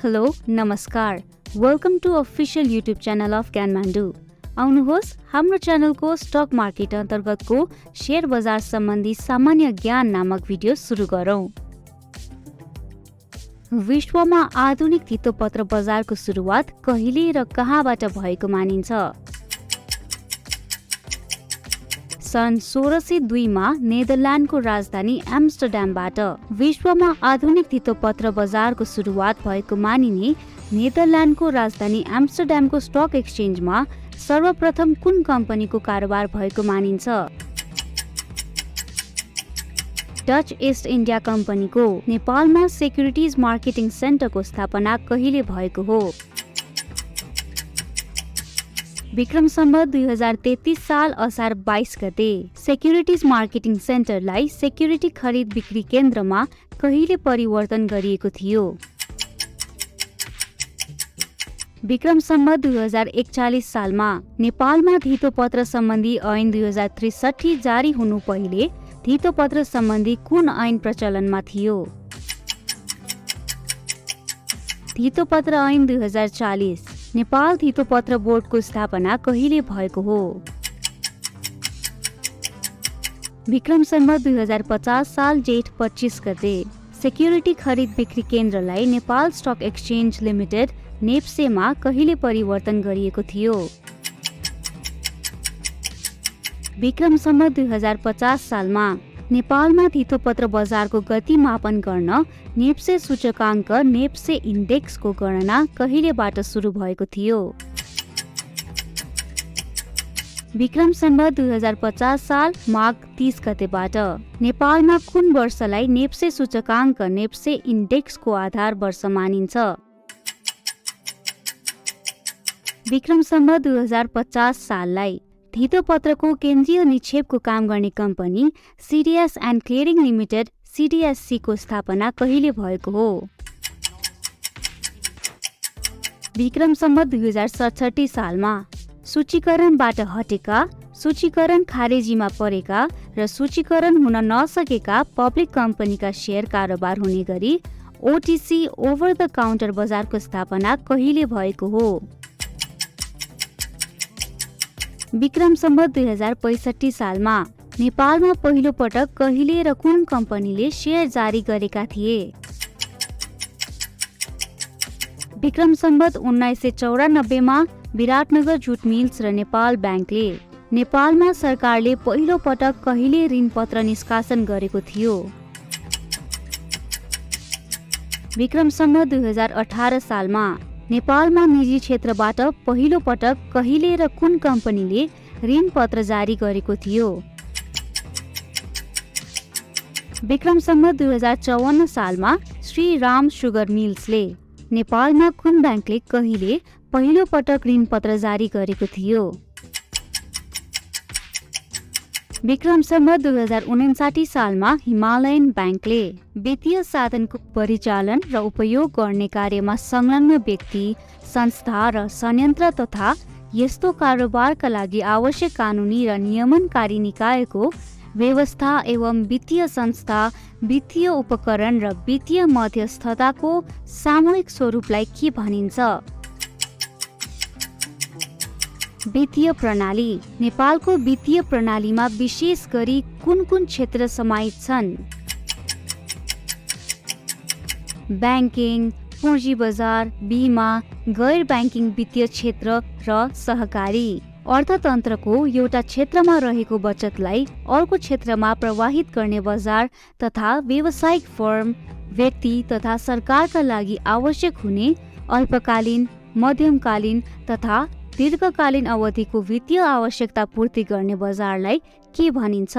Hello नमस्कार welcome to official YouTube channel of Gyanmandu. आउनुहोस् हाम्रो च्यानलको स्टक मार्केट अन्तर्गतको शेयर बजार सम्बन्धी सामान्य ज्ञान नामक भिडियो सुरु गरौँ। विश्वमा आधुनिक धितोपत्र बजारको सुरुवात कहिले र कहाँबाट भएको मानिन्छ? सन् 1602 मा नेदरल्यान्डको राजधानी एम्स्टर्ड्यामबाट विश्वमा आधुनिक धितोपत्र बजारको सुरुवात भएको मानिने नेदरल्यान्डको राजधानी एम्स्टर्ड्यामको स्टक एक्सचेन्जमा सर्वप्रथम कुन कम्पनीको कारोबार भएको मानिन्छ? डच ईस्ट इन्डिया कम्पनीको नेपालमा सेक्युरिटिज मार्केटिङ सेन्टरको स्थापना कहिले भएको हो? विक्रम सम्वत 2033 साल असार 22 गते सेक्युरिटिज मार्केटिङ सेन्टरलाई सेक्युरिटी खरिद बिक्री केन्द्रमा कहिले परिवर्तन गरिएको थियो? विक्रम सम्वत 2041 सालमा नेपालमा धितोपत्र सम्बन्धी ऐन 2063 जारी हुनु पहिले धितोपत्र सम्बन्धी कुन ऐन प्रचलनमा थियो? धितोपत्र ऐन 2040 नेपाल धितोपत्र बोर्डको स्थापना कहिले भएको हो? विक्रम सम्वत 2050 साल जेठ 25 गते सेक्युरिटी खरिद बिक्री केन्द्रलाई नेपाल स्टक एक्सचेन्ज लिमिटेड नेप्सेमा कहिले परिवर्तन गरिएको थियो? विक्रम सम्वत 2050 सालमा नेपालमा धितोपत्र बजारको गति मापन गर्न नेप्से सूचकाङ्क नेप्से इन्डेक्सको गणना कहिलेबाट सुरु भएको थियो? विक्रम सम्वत 2050 साल माघ 30 गतेबाट नेपालमा कुन वर्षलाई नेप्से सूचकाङ्क नेप्से इन्डेक्सको आधार वर्ष मानिन्छ? विक्रम सम्वत 2050 साललाई धितोपत्रको केन्द्रीय निक्षेपको काम गर्ने company CDS and clearing limited CDSC को स्थापना कहिले भएको हो? विक्रम सम्वत 2067 सालमा सूचीकरणबाट हटेका, सूचीकरण खारेजीमा परेका र सूचीकरण हुन नसकेका पब्लिक कम्पनीका शेयर कारोबार हुने गरी ओटिसी ओभर द काउन्टर बजारको स्थापना कहिले भएको हो? विक्रम सम्वत 2065 सालमा नेपालमा पहिलो पटक कहिले र कुन कम्पनीले शेयर जारी गरेका थिए? विक्रम सम्वत 1994 मा विराटनगर जुट मिल्स र नेपाल ब्याङ्कले नेपालमा सरकारले पहिलो पटक कहिले ऋणपत्र निष्कासन गरेको थियो? विक्रम सम्वत 2018 सालमा नेपालमा निजी क्षेत्रबाट पहिलो पटक कहिले र कुन कम्पनीले ऋणपत्र जारी गरेको थियो? विक्रम सम्वत 2054 सालमा श्री राम सुगर मिल्सले नेपालमा कुन ब्याङ्कले कहिले पहिलो पटक ऋणपत्र जारी गरेको थियो? विक्रम सम्वत 2059 सालमा हिमालयन ब्याङ्कले वित्तीय साधनको परिचालन र उपयोग गर्ने कार्यमा संलग्न व्यक्ति, संस्था र संयन्त्र तथा यस्तो कारोबारका लागि आवश्यक कानुनी र नियमनकारी निकायको व्यवस्था एवं वित्तीय संस्था, वित्तीय उपकरण र वित्तीय मध्यस्थताको सामूहिक स्वरूपलाई के भनिन्छ? वित्तीय प्रणाली। नेपालको वित्तीय प्रणालीमा विशेष गरी कुन कुन क्षेत्र समाहित छन्? ब्याङ्किङ, पूँजी बजार, बीमा, गैर ब्याङ्किङ वित्तीय क्षेत्र र सहकारी। अर्थतन्त्रको एउटा क्षेत्रमा रहेको बचतलाई अर्को क्षेत्रमा प्रवाहित गर्ने बजार तथा व्यावसायिक फर्म, व्यक्ति तथा सरकारका लागि आवश्यक हुने अल्पकालीन, मध्यमकालीन तथा दीर्घकालीन अवधिको वित्तीय आवश्यकता पूर्ति गर्ने बजारलाई के भनिन्छ?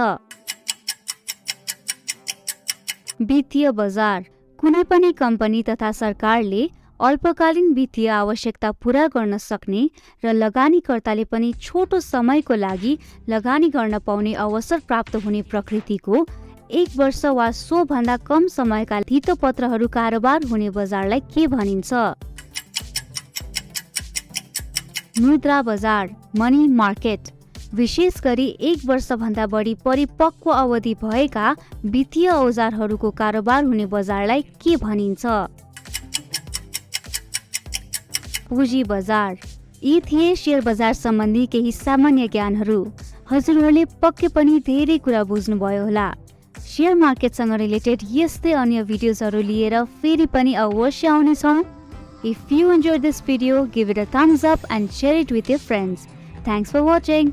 वित्तीय बजार। कुनै पनि कम्पनी तथा सरकारले अल्पकालीन वित्तीय आवश्यकता पूरा गर्न सक्ने र लगानीकर्ताले पनि छोटो समयको लागि लगानी गर्न पाउने अवसर प्राप्त हुने प्रकृतिको 1 वर्ष वा सो भन्दा कम समयका धितोपत्रहरू कारोबार हुने बजारलाई के भनिन्छ? मुद्रा बजार, मनी मार्केट। विशेष गरी 1 वर्षभन्दा बढी परिपक्व अवधि भएका वित्तीय औजारहरूको कारोबार हुने बजारलाई के भनिन्छ? पुँजी बजार। यी थिए शेयर बजार सम्बन्धी केही सामान्य ज्ञानहरू। हजुरहरूले पक्कै पनि धेरै कुरा बुझ्नुभयो होला। शेयर मार्केटसँग रिलेटेड यस्तै अन्य भिडियोजहरू लिएर फेरि पनि अवश्य आउनेछौँ। If you enjoyed this video, give it a thumbs up and share it with your friends. Thanks for watching.